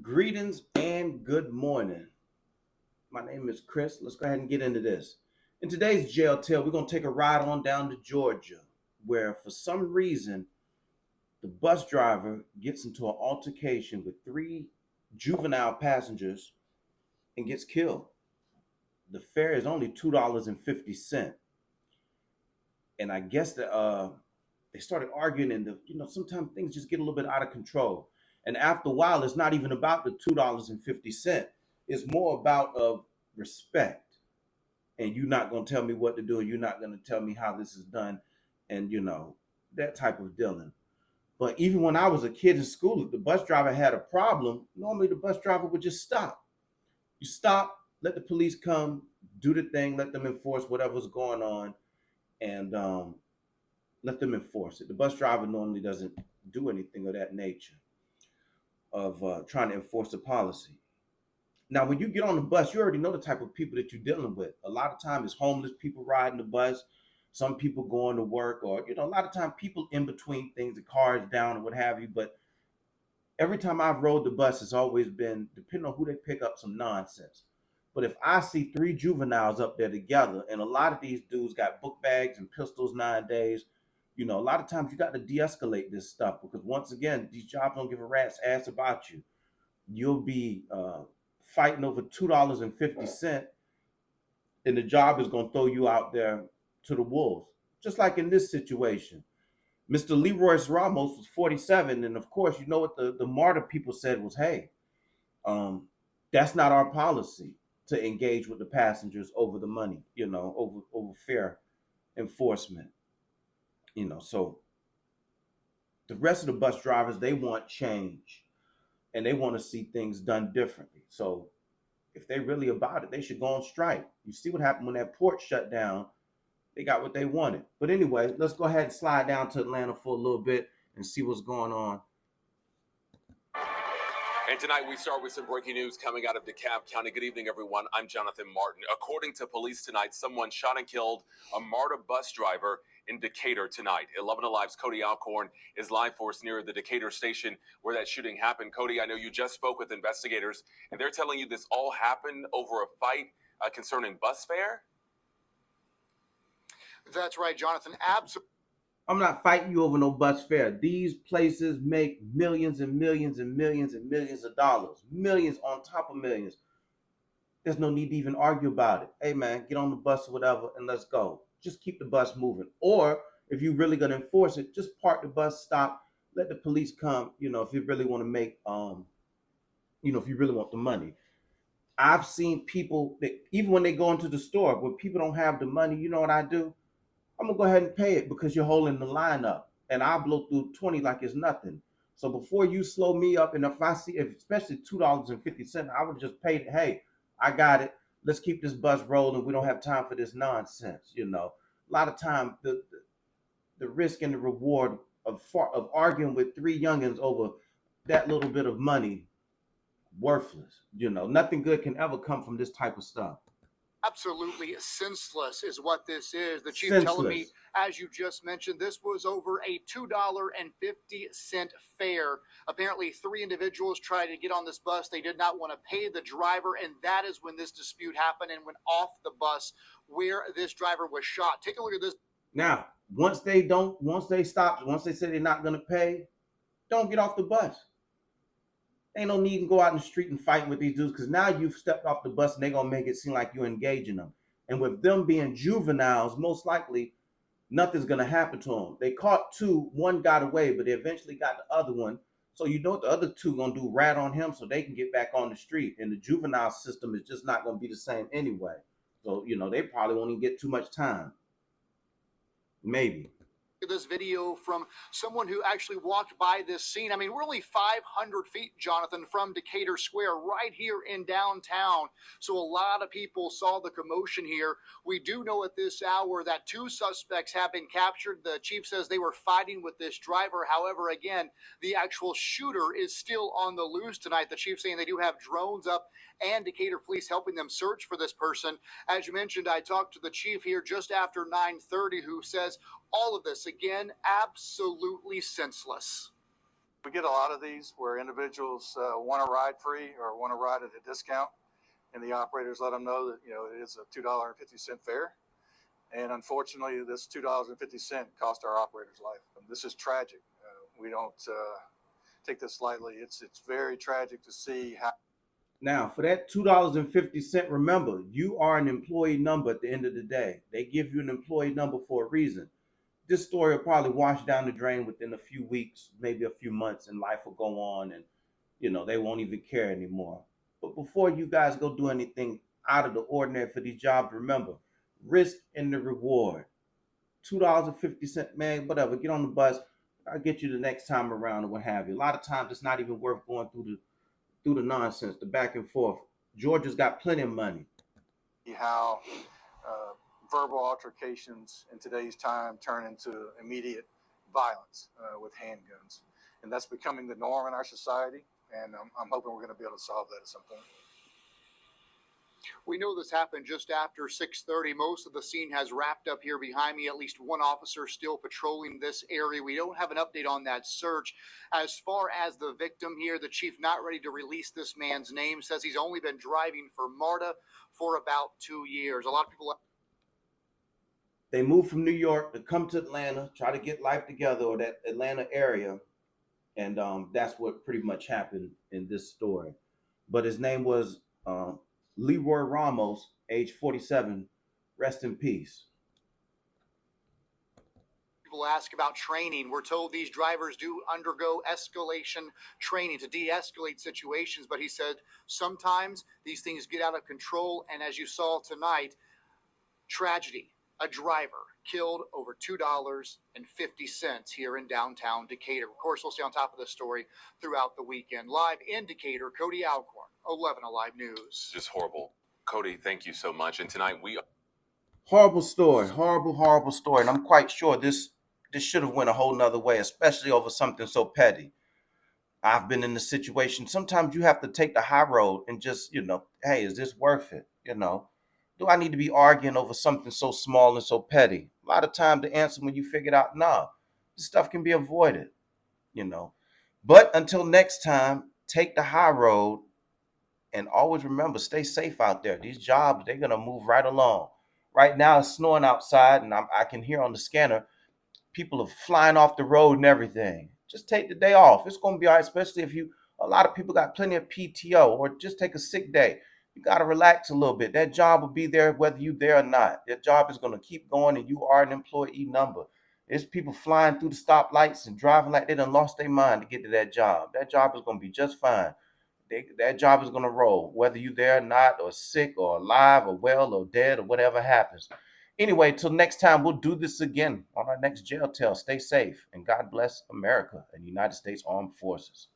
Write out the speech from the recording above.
Greetings and good morning. My name is Chris. Let's go ahead and get into this. In today's jail tale, we're going to take a ride on down to Georgia, where for some reason the bus driver gets into an altercation with three juvenile passengers and gets killed. The fare is only $2.50. And I guess they started arguing, and sometimes things just get a little bit out of control. And after a while, it's not even about the $2.50. It's more about respect. And you're not gonna tell me what to do, and you're not gonna tell me how this is done, and that type of dealing. But even when I was a kid in school, if the bus driver had a problem, normally the bus driver would just stop. You stop, let the police come, do the thing, let them enforce whatever's going on, and let them enforce it. The bus driver normally doesn't do anything of that nature of trying to enforce the policy. Now, when you get on the bus, you already know the type of people that you're dealing with. A lot of times, it's homeless people riding the bus, some people going to work, or a lot of time people in between things, the car is down or what have you. But every time I've rode the bus, it's always been, depending on who they pick up, some nonsense. But if I see three juveniles up there together, and a lot of these dudes got book bags and pistols nowadays, a lot of times you got to de-escalate this stuff, because once again, these jobs don't give a rat's ass about you. You'll be fighting over $2.50, and the job is going to throw you out there to the wolves. Just like in this situation, Mr. Leroy Ramos was 47, and of course, you know what the martyr people said was, "Hey, that's not our policy to engage with the passengers over the money, over fare enforcement." So the rest of the bus drivers, they want change, and they want to see things done differently. So if they really about it, they should go on strike. You see what happened when that port shut down. They got what they wanted. But anyway, let's go ahead and slide down to Atlanta for a little bit and see what's going on. And tonight we start with some breaking news coming out of DeKalb County. Good evening, everyone. I'm Jonathan Martin. According to police tonight, someone shot and killed a MARTA bus driver in Decatur tonight. 11 Alive's Cody Alcorn is live for us near the Decatur station where that shooting happened. Cody, I know you just spoke with investigators, and they're telling you this all happened over a fight concerning bus fare? That's right, Jonathan. Absolutely. I'm not fighting you over no bus fare. These places make millions and millions and millions and millions of dollars. Millions on top of millions. There's no need to even argue about it. Hey, man, get on the bus or whatever and let's go. Just keep the bus moving. Or if you're really going to enforce it, just park the bus, stop, let the police come, if you really want to make, if you really want the money. I've seen people that even when they go into the store, when people don't have the money, you know what I do? I'm gonna go ahead and pay it because you're holding the line up, and I'll blow through 20 like it's nothing. So before you slow me up, and if I see, especially $2.50, I would just pay it. Hey, I got it. Let's keep this bus rolling. We don't have time for this nonsense. A lot of time the risk and the reward of arguing with three youngins over that little bit of money, worthless. Nothing good can ever come from this type of stuff. Absolutely senseless is what this is. The chief Senseless. telling me, as you just mentioned, this was over a $2.50 fare. Apparently, three individuals tried to get on this bus. They did not want to pay the driver, and that is when this dispute happened and went off the bus where this driver was shot. Take a look at this. Now, once they stop, once they say they're not going to pay, don't get off the bus. Ain't no need to go out in the street and fight with these dudes, because now you've stepped off the bus and they're going to make it seem like you're engaging them. And with them being juveniles, most likely nothing's going to happen to them. They caught two, one got away, but they eventually got the other one. So you know what the other two going to do, rat on him so they can get back on the street. And the juvenile system is just not going to be the same anyway. So, they probably won't even get too much time. Maybe. This video from someone who actually walked by this scene. I mean, we're only 500 feet, Jonathan, from Decatur Square, right here in downtown. So a lot of people saw the commotion here. We do know at this hour that two suspects have been captured. The chief says they were fighting with this driver. However, again, the actual shooter is still on the loose tonight. The chief saying they do have drones up and Decatur police helping them search for this person. As you mentioned, I talked to the chief here just after 9:30, who says all of this, again, absolutely senseless. We get a lot of these where individuals want to ride free or want to ride at a discount, and the operators let them know that it is a $2.50 fare. And unfortunately, this $2.50 cost our operator's life. And this is tragic. We don't take this lightly. It's very tragic to see how. Now, for that $2.50, remember, you are an employee number at the end of the day. They give you an employee number for a reason. This story will probably wash down the drain within a few weeks, maybe a few months, and life will go on, and they won't even care anymore. But before you guys go do anything out of the ordinary for these jobs, remember, risk and the reward. $2.50, man, whatever. Get on the bus. I'll get you the next time around or what have you. A lot of times it's not even worth going through the nonsense, the back and forth. Georgia's got plenty of money. How verbal altercations in today's time turn into immediate violence with handguns. And that's becoming the norm in our society. And I'm hoping we're going to be able to solve that at some point. We know this happened just after 6:30. Most of the scene has wrapped up here behind me. At least one officer still patrolling this area. We don't have an update on that search. As far as the victim here, the chief not ready to release this man's name, says he's only been driving for MARTA for about 2 years. A lot of people. They moved from New York to come to Atlanta, try to get life together, or that Atlanta area. And that's what pretty much happened in this story. But his name was Leroy Ramos, age 47. Rest in peace. People ask about training. We're told these drivers do undergo escalation training to de-escalate situations. But he said sometimes these things get out of control. And as you saw tonight, tragedy. A driver killed over $2.50 here in downtown Decatur. Of course, we'll stay on top of this story throughout the weekend. Live in Decatur, Cody Alcorn, 11 Alive News. Just horrible. Cody, thank you so much. And tonight Horrible story, horrible story. And I'm quite sure this should have went a whole nother way, especially over something so petty. I've been in the situation. Sometimes you have to take the high road and just, hey, is this worth it? Do I need to be arguing over something so small and so petty? A lot of time the answer when you figure it out, nah, this stuff can be avoided, But until next time, take the high road and always remember, stay safe out there. These jobs, they're going to move right along. Right now it's snowing outside and I can hear on the scanner, people are flying off the road and everything. Just take the day off. It's going to be all right, especially if a lot of people got plenty of PTO, or just take a sick day. You got to relax a little bit. That job will be there whether you're there or not. That job is going to keep going and you are an employee number. There's people flying through the stoplights and driving like they done lost their mind to get to that job. That job is going to be just fine. That job is going to roll, whether you're there or not, or sick or alive or well or dead or whatever happens. Anyway, till next time, we'll do this again on our next jail tale. Stay safe and God bless America and the United States Armed Forces.